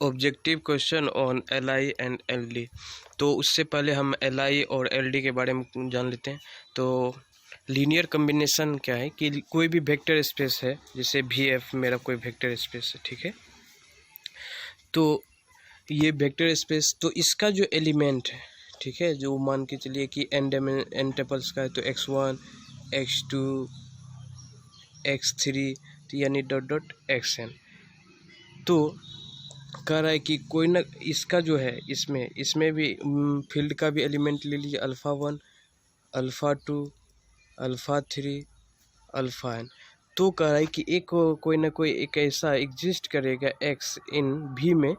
Objective question on L I and L D. तो उससे पहले हम एल आई और एल डी के बारे में जान लेते हैं। तो लीनियर कम्बिनेशन क्या है कि कोई भी वेक्टर स्पेस है, जैसे वी एफ मेरा कोई वेक्टर स्पेस है, ठीक है। तो ये वेक्टर स्पेस, तो इसका जो एलिमेंट है, ठीक है, जो मान के चलिए कि एन टेपल्स का है, तो x1 x2 x3 तो यानी डॉट डॉट xn। तो कह रहा है कि कोई ना, इसका जो है इसमें भी फील्ड का भी एलिमेंट ले लीजिए, alpha 1 alpha 2 alpha 3 alpha n। तो कह रहा है कि एक कोई ना कोई एक ऐसा एग्जिस्ट करेगा x इन v में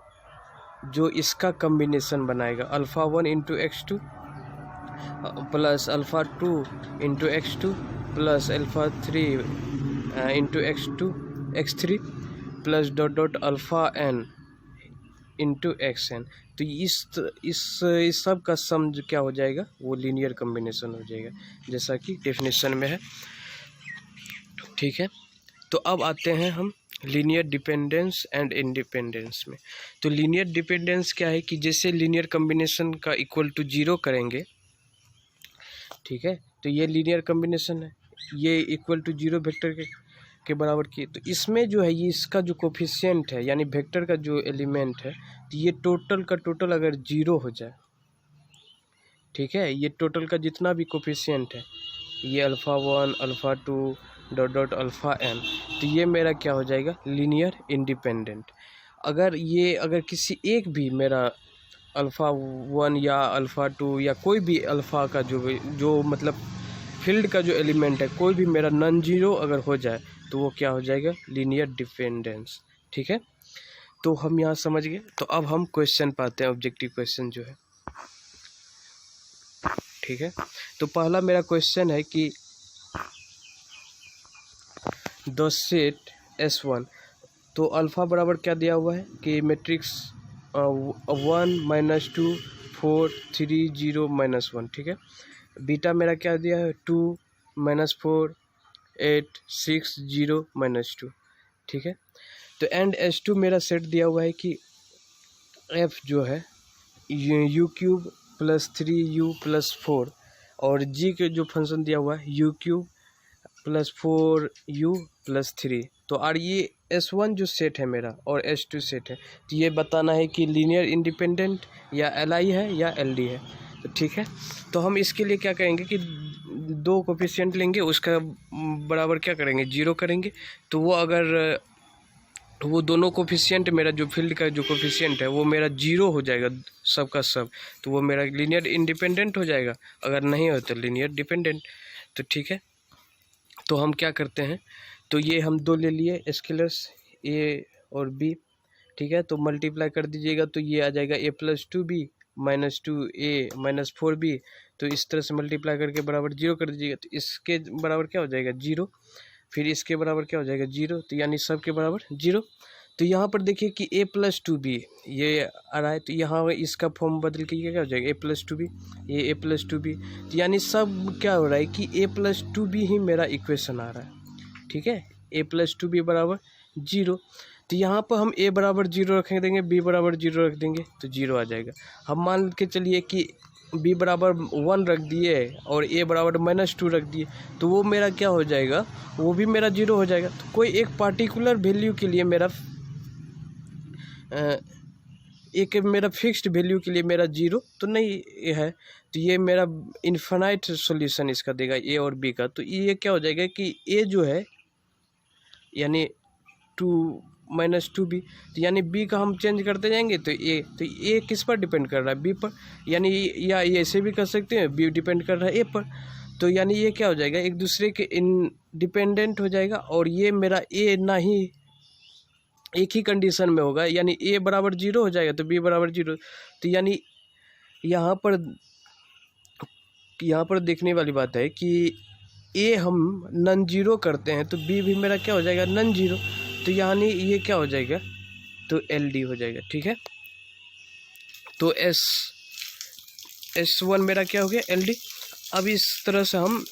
जो इसका कम्बिनेशन बनाएगा, alpha 1 into x2 plus alpha 2 into x2 plus alpha 3 into x3 plus dot dot alpha n into xn। तो इस सब का सम जो क्या हो जाएगा, वो लीनियर कम्बिनेशन हो जाएगा, जैसा कि डेफिनेशन में है, ठीक है। तो अब आते हैं हम लीनियर डिपेंडेंस एंड इंडिपेंडेंस में। तो लीनियर डिपेंडेंस क्या है कि जैसे लीनियर कम्बिनेशन का इक्वल टू 0 करेंगे, ठीक है, तो ये लीनियर कम्बिनेशन है, ये इक्वल टू 0 वेक्टर के बराबर की। तो इसमें जो है ये इसका जो कोफिशिएंट है, यानी वेक्टर का जो एलिमेंट है, तो ये टोटल का टोटल अगर 0 हो जाए, ठीक है, ये टोटल का जितना भी कोफिशिएंट है, ये alpha 1 alpha 2 dot dot alpha n, तो ये मेरा क्या हो जाएगा, लीनियर इंडिपेंडेंट। अगर किसी एक भी मेरा अल्फ़ा 1 या अल्फ़ा 2 या कोई भी अल्फ़ा का जो मतलब फील्ड का जो एलिमेंट है, कोई भी मेरा नॉन जीरो अगर हो जाए, तो वो क्या हो जाएगा, लीनियर डिपेंडेंस, ठीक है। तो हम यहाँ समझ गए। तो अब हम क्वेश्चन पाते हैं, ऑब्जेक्टिव क्वेश्चन जो है, ठीक है। तो पहला मेरा क्वेश्चन है कि द सेट S1, तो अल्फ़ा बराबर क्या दिया हुआ है कि मैट्रिक्स 1 -2 4 3 0 -1, ठीक है। बीटा मेरा क्या दिया है, 2 -4 8 6 0 -2, ठीक है। तो एंड S2 मेरा सेट दिया हुआ है कि F जो है u³ + 3u + 4, और g के जो फंक्शन दिया हुआ है u³ + 4u + 3। तो और ये S1 जो सेट है मेरा और S2 सेट है, तो ये बताना है कि लीनियर इंडिपेंडेंट या LI है या LD है, तो ठीक है। तो हम इसके लिए क्या करेंगे कि दो कोफिशिएंट लेंगे, उसका बराबर क्या करेंगे, 0 करेंगे। तो वो अगर वो दोनों कोफिशिएंट, मेरा जो फील्ड का जो कोफिशिएंट है वो मेरा 0 हो जाएगा सब का सब, तो वो मेरा लीनियर इंडिपेंडेंट हो जाएगा, अगर नहीं हो तो लीनियर डिपेंडेंट, तो ठीक है। तो हम क्या करते हैं, तो ये हम दो ले लिए स्केलर्स A और B, ठीक है। तो मल्टीप्लाई कर दीजिएगा, तो ये आ जाएगा A + 2B -2A -4B। तो इस तरह से मल्टीप्लाई करके बराबर 0 कर दीजिएगा, तो इसके बराबर क्या हो जाएगा, 0। फिर इसके बराबर क्या हो जाएगा, 0, तो यानी सब के बराबर 0। तो यहाँ पर देखिए कि A + 2B ये आ रहा है, तो यहाँ इसका फॉर्म बदल के ये क्या हो जाएगा, A + 2B, ये A + 2B, तो यानी सब क्या हो रहा है कि A + 2B ही मेरा इक्वेशन आ रहा है, ठीक है। A + 2B बराबर 0। तो यहाँ पर हम A बराबर 0 रख देंगे, B बराबर 0 रख देंगे, तो 0 आ जाएगा। हम मान के चलिए कि B बराबर 1 रख दिए और A बराबर -2 रख दिए, तो वो मेरा क्या हो जाएगा, वो भी मेरा 0 हो जाएगा। तो कोई एक पार्टिकुलर वैल्यू के लिए मेरा एक मेरा फिक्स्ड वैल्यू के लिए मेरा 0 तो नहीं है, तो ये मेरा इन्फिनाइट सॉल्यूशन इसका देगा A और B का। तो ये क्या हो जाएगा कि A जो है यानी 2 -2B, तो यानी B का हम चेंज करते जाएंगे, तो A किस पर डिपेंड कर रहा है, B पर, यानी या ये ऐसे भी कर सकते हैं, B डिपेंड कर रहा है A पर। तो यानी ये क्या हो जाएगा, एक दूसरे के इंडिपेंडेंट हो जाएगा, और ये मेरा A ना ही एक ही कंडीशन में होगा, यानी A बराबर 0 हो जाएगा तो B बराबर 0। तो यानी यहाँ पर देखने वाली बात है कि A हम नॉन जीरो करते हैं, तो B भी मेरा क्या हो जाएगा, नॉन जीरो। तो यानी ये क्या हो जाएगा, तो LD हो जाएगा, ठीक है। तो S1 मेरा क्या हो गया, LD। अब इस तरह से हम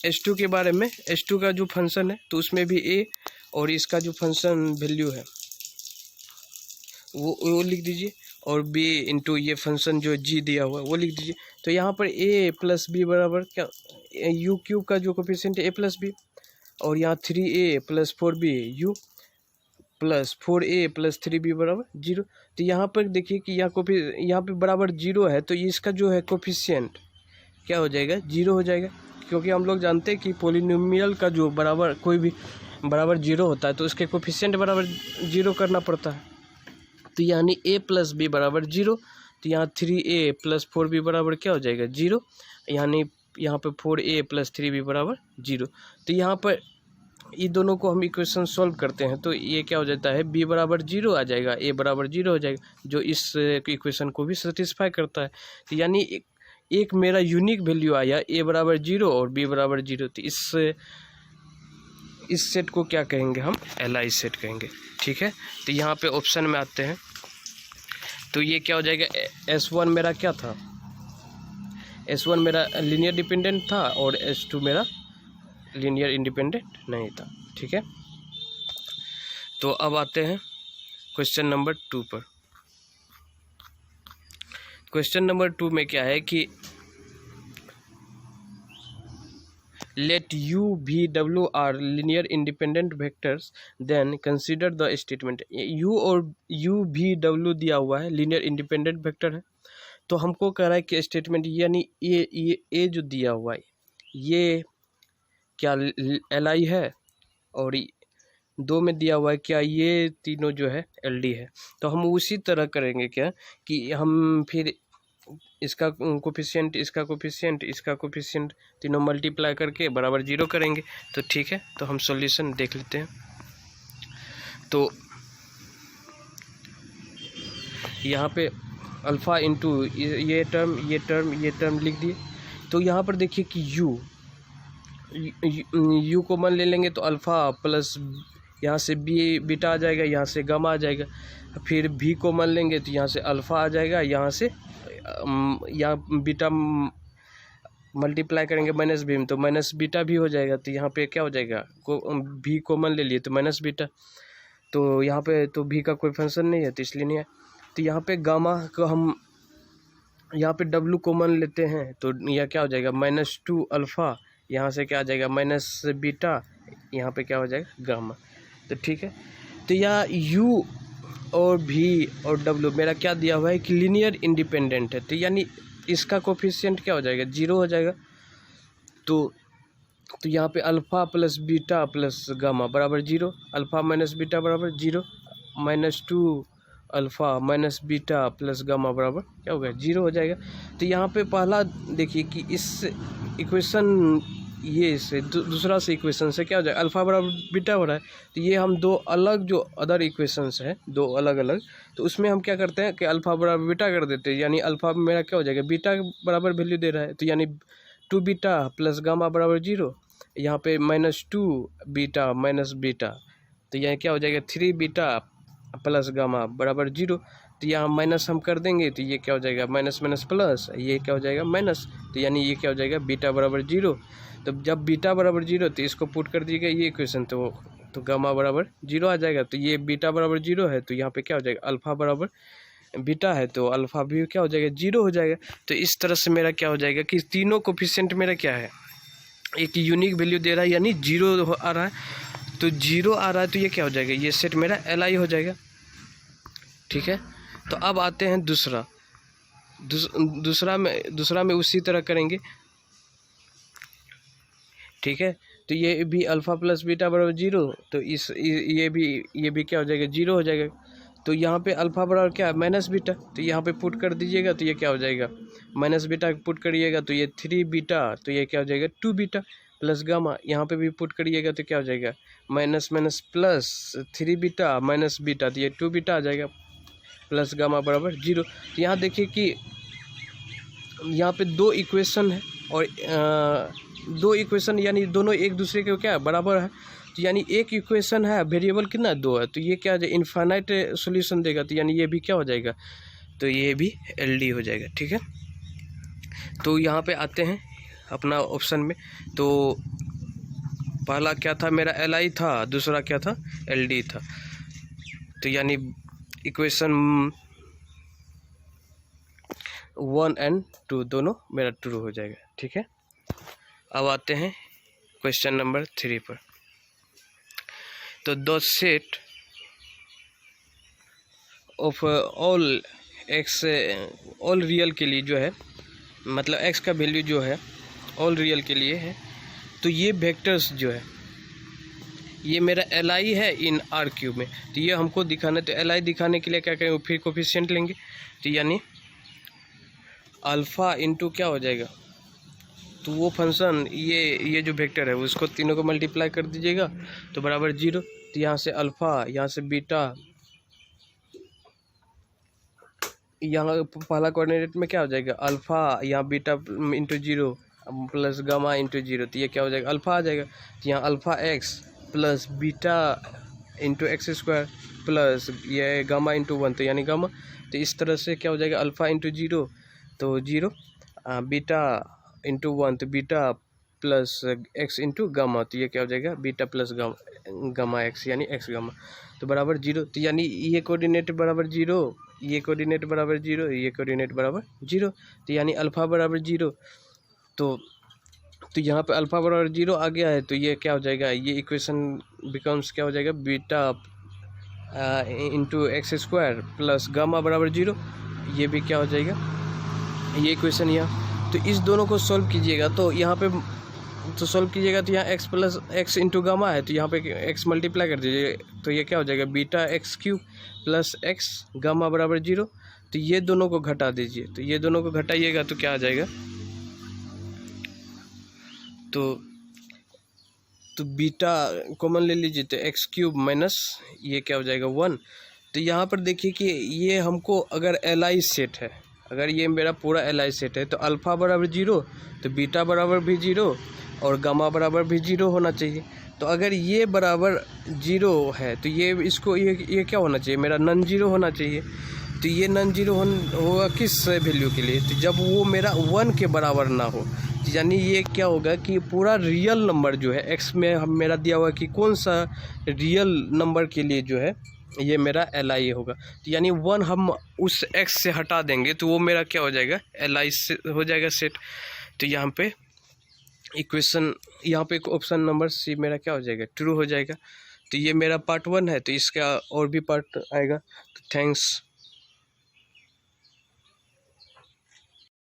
S2 के बारे में, S2 का जो फंक्शन है तो उसमें भी A और इसका जो फंक्शन वैल्यू है वो लिख दीजिए, और बी इंटू ये फंक्शन जो जी दिया हुआ है वो लिख दीजिए। तो यहाँ पर ए प्लस बी बराबर क्या, यू क्यूब का जो कोफिशिएंट है ए प्लस बी, और यहाँ 3a plus 4b you plus 4a plus 3b बराबर 0। तो यहाँ पर देखिए कि यहाँ पे बराबर 0 है, तो इसका जो है कोफिशिएंट क्या हो जाएगा, 0 हो जाएगा, क्योंकि हम लोग जानते हैं कि पोलिनोमियल का जो बराबर कोई भी बराबर 0 होता है तो उसके कोफिशिएंट बराबर 0 करना पड़ता है। तो यानी a प्लस बी बराबर 0, तो यहाँ 3a प्लस 4b बराबर क्या हो जाएगा 0, यानी यहाँ पे 4a प्लस 3b बराबर 0। तो यहाँ पर ये दोनों को हम इक्वेशन सॉल्व करते हैं तो ये क्या हो जाता है, b बराबर 0 आ जाएगा, a बराबर 0 हो जाएगा, जो इस इक्वेशन को भी सेटिस्फाई करता है। तो यानी एक मेरा यूनिक वैल्यू आया a बराबर 0 और b बराबर 0। तो इस सेट को क्या कहेंगे हम, LI सेट कहेंगे। ठीक है, तो यहाँ पे ऑप्शन में आते हैं, तो ये क्या हो जाएगा, S1 मेरा क्या था, S1 मेरा लीनियर डिपेंडेंट था और S2 मेरा लीनियर इंडिपेंडेंट नहीं था। ठीक है, तो अब आते हैं क्वेश्चन नंबर 2 पर। क्वेश्चन नंबर 2 में क्या है कि let u v w are linear independent vectors then consider the statement। u और u v w दिया हुआ है, लीनियर इंडिपेंडेंट वेक्टर है, तो हमको कह रहा है कि स्टेटमेंट यानी ये जो दिया हुआ है ये क्या LI है, और 2 में दिया हुआ है क्या ये तीनों जो है LD है। तो हम उसी तरह करेंगे क्या कि हम फिर इसका कोफिशिएंट, इसका कोफिशिएंट, इसका कोफिशिएंट तीनों मल्टीप्लाई करके बराबर 0 करेंगे। तो ठीक है, तो हम सॉल्यूशन देख लेते हैं। तो यहाँ पे अल्फ़ा इंटू ये टर्म लिख दिए। तो यहाँ पर देखिए कि यू को मान ले लेंगे तो अल्फ़ा प्लस यहाँ से बीटा आ जाएगा, यहाँ से गामा आ जाएगा। फिर भी को मान लेंगे तो यहाँ से अल्फ़ा आ जाएगा, यहाँ से यहाँ बीटा मल्टीप्लाई करेंगे माइनस बी में तो माइनस बीटा भी हो जाएगा। तो यहाँ पे क्या हो जाएगा, भी कॉमन ले लिए तो माइनस बीटा, तो यहाँ पे तो भी का कोई फंक्शन नहीं है तो इसलिए नहीं है। तो यहाँ पे गामा को हम यहाँ पे डब्लू कॉमन लेते हैं तो यह क्या हो जाएगा -2 अल्फ़ा, यहाँ से क्या आ जाएगा माइनस बीटा, यहाँ पे क्या हो जाएगा गामा। तो ठीक है, तो यह यू और भी और डब्लू मेरा क्या दिया हुआ है कि लीनियर इंडिपेंडेंट है, तो यानी इसका कोफिशिएंट क्या हो जाएगा 0 हो जाएगा। तो यहाँ पे alpha plus beta plus gamma बराबर 0, अल्फ़ा माइनस बीटा बराबर 0, -2 alpha minus beta plus gamma बराबर क्या होगा 0 हो जाएगा। तो यहाँ पे पहला देखिए कि इस इक्वेशन ये से दूसरा से इक्वेशन से क्या हो जाएगा अल्फ़ा बराबर बीटा हो रहा है, तो ये हम दो अलग जो अदर इक्वेशंस है दो अलग अलग, तो उसमें हम क्या करते हैं कि अल्फ़ा बराबर बीटा कर देते हैं, यानी अल्फ़ा मेरा क्या हो जाएगा बीटा बराबर वैल्यू दे रहा है, तो यानी 2 बीटा प्लस गामा बराबर 0, यहाँ पे -2 बीटा माइनस बीटा, तो यहाँ क्या हो जाएगा 3 बीटा प्लस गामा बराबर 0। तो यहाँ माइनस हम कर देंगे तो ये क्या हो जाएगा माइनस माइनस प्लस, ये क्या हो जाएगा माइनस, तो यानी ये क्या हो जाएगा बीटा बराबर 0। तो जब बीटा बराबर 0 तो इसको पुट कर दीजिएगा ये इक्वेशन, तो गामा बराबर 0 आ जाएगा। तो ये बीटा बराबर 0 है तो यहाँ पे क्या हो जाएगा अल्फ़ा बराबर बीटा है तो अल्फ़ा भी क्या हो जाएगा 0 हो जाएगा। तो इस तरह से मेरा क्या हो जाएगा कि तीनों कोफिशिएंट मेरा क्या है एक यूनिक वैल्यू दे रहा है, यानी 0 आ रहा है, तो 0 आ रहा है तो ये क्या हो जाएगा ये सेट मेरा LI हो जाएगा। ठीक है, तो अब आते हैं दूसरा में उसी तरह करेंगे। ठीक है, तो ये भी अल्फ़ा प्लस बीटा बराबर 0, तो ये भी क्या हो जाएगा 0 हो जाएगा। तो यहाँ पे अल्फ़ा बराबर क्या है माइनस बीटा, तो यहाँ पे पुट कर दीजिएगा तो ये क्या हो जाएगा माइनस बीटा पुट करिएगा तो ये 3 बीटा, तो ये क्या हो जाएगा 2 बीटा प्लस गामा, यहाँ पे भी पुट करिएगा तो क्या हो जाएगा minus minus plus 3 beta minus beta, तो ये 2 बीटा आ जाएगा प्लस गामा बराबर 0। तो यहाँ देखिए कि यहाँ पे 2 इक्वेशन है और 2 इक्वेशन यानी दोनों एक दूसरे के क्या है बराबर है, तो यानी एक इक्वेशन है वेरिएबल कितना 2 है, तो ये क्या है इनफाइनाइट सॉल्यूशन देगा, तो यानी ये भी क्या हो जाएगा तो ये भी LD हो जाएगा। ठीक है, तो यहाँ पे आते हैं अपना ऑप्शन में, तो पहला क्या था मेरा LI था, दूसरा क्या था LD था, तो यानी इक्वेशन 1 एंड 2 दोनों मेरा ट्रू हो जाएगा। ठीक है, अब आते हैं क्वेश्चन नंबर 3 पर। तो the set of all x, all real के लिए जो है, मतलब एक्स का वैल्यू जो है ऑल रियल के लिए है, तो ये वेक्टर्स जो है ये मेरा LI है इन R³ में। तो ये हमको दिखाना है, तो LI दिखाने के लिए क्या करेंगे, फिर कोफिशिएंट लेंगे। तो यानी अल्फ़ा इंटू क्या हो जाएगा, तो वो फंक्शन ये जो वेक्टर है उसको तीनों को मल्टीप्लाई कर दीजिएगा तो बराबर 0। तो यहाँ से अल्फ़ा, यहाँ से बीटा, यहाँ पहला कोऑर्डिनेट में क्या हो जाएगा अल्फ़ा, यहाँ beta into 0 plus gamma into 0, तो ये क्या हो जाएगा अल्फ़ा आ जाएगा। तो यहाँ alpha x plus beta into x² plus ये गामा इंटू 1, तो यानी गामा। तो इस तरह से क्या हो जाएगा अल्फ़ा इंटू 0 तो 0, बीटा इंटू 1 तो beta plus x into gamma, तो ये क्या हो जाएगा बीटा प्लस गामा x यानी x गामा, तो बराबर 0। तो यानी ये कोऑर्डिनेट बराबर 0, ये कोऑर्डिनेट बराबर 0, ये कोऑर्डिनेट बराबर 0, तो यानी अल्फ़ा बराबर 0। तो यहाँ पे अल्फ़ा बराबर 0 आ गया है, तो ये क्या हो जाएगा, ये इक्वेशन बिकम्स क्या हो जाएगा beta into x² plus gamma बराबर 0, ये भी क्या हो जाएगा ये इक्वेशन यहाँ। तो इस दोनों को सॉल्व कीजिएगा, तो यहाँ पे तो सॉल्व कीजिएगा तो यहाँ x plus x into gamma है, तो यहाँ पे x मल्टीप्लाई कर दीजिए, तो ये क्या हो जाएगा beta x³ plus x gamma बराबर 0। तो ये दोनों को घटा दीजिए, तो ये दोनों को घटाइएगा तो क्या आ जाएगा, तो बीटा कॉमन ले लीजिए, तो x³ माइनस ये क्या हो जाएगा 1। तो यहाँ पर देखिए कि ये हमको अगर LI सेट है, अगर ये मेरा पूरा LI सेट है, तो अल्फ़ा बराबर 0 तो बीटा बराबर भी 0 और गामा बराबर भी 0 होना चाहिए। तो अगर ये बराबर 0 है तो ये इसको ये क्या होना चाहिए मेरा नॉन जीरो होना चाहिए। तो ये नॉन जीरो होगा किस वैल्यू के लिए, तो जब वो मेरा 1 के बराबर ना हो, यानी ये क्या होगा कि पूरा रियल नंबर जो है x में हम मेरा दिया हुआ कि कौन सा रियल नंबर के लिए जो है ये मेरा LI होगा। तो यानी 1 हम उस x से हटा देंगे तो वो मेरा क्या हो जाएगा LI से हो जाएगा सेट। तो यहाँ पे इक्वेशन, यहाँ पे ऑप्शन नंबर C मेरा क्या हो जाएगा ट्रू हो जाएगा। तो ये मेरा पार्ट 1 है, तो इसका और भी पार्ट आएगा। तो थैंक्स।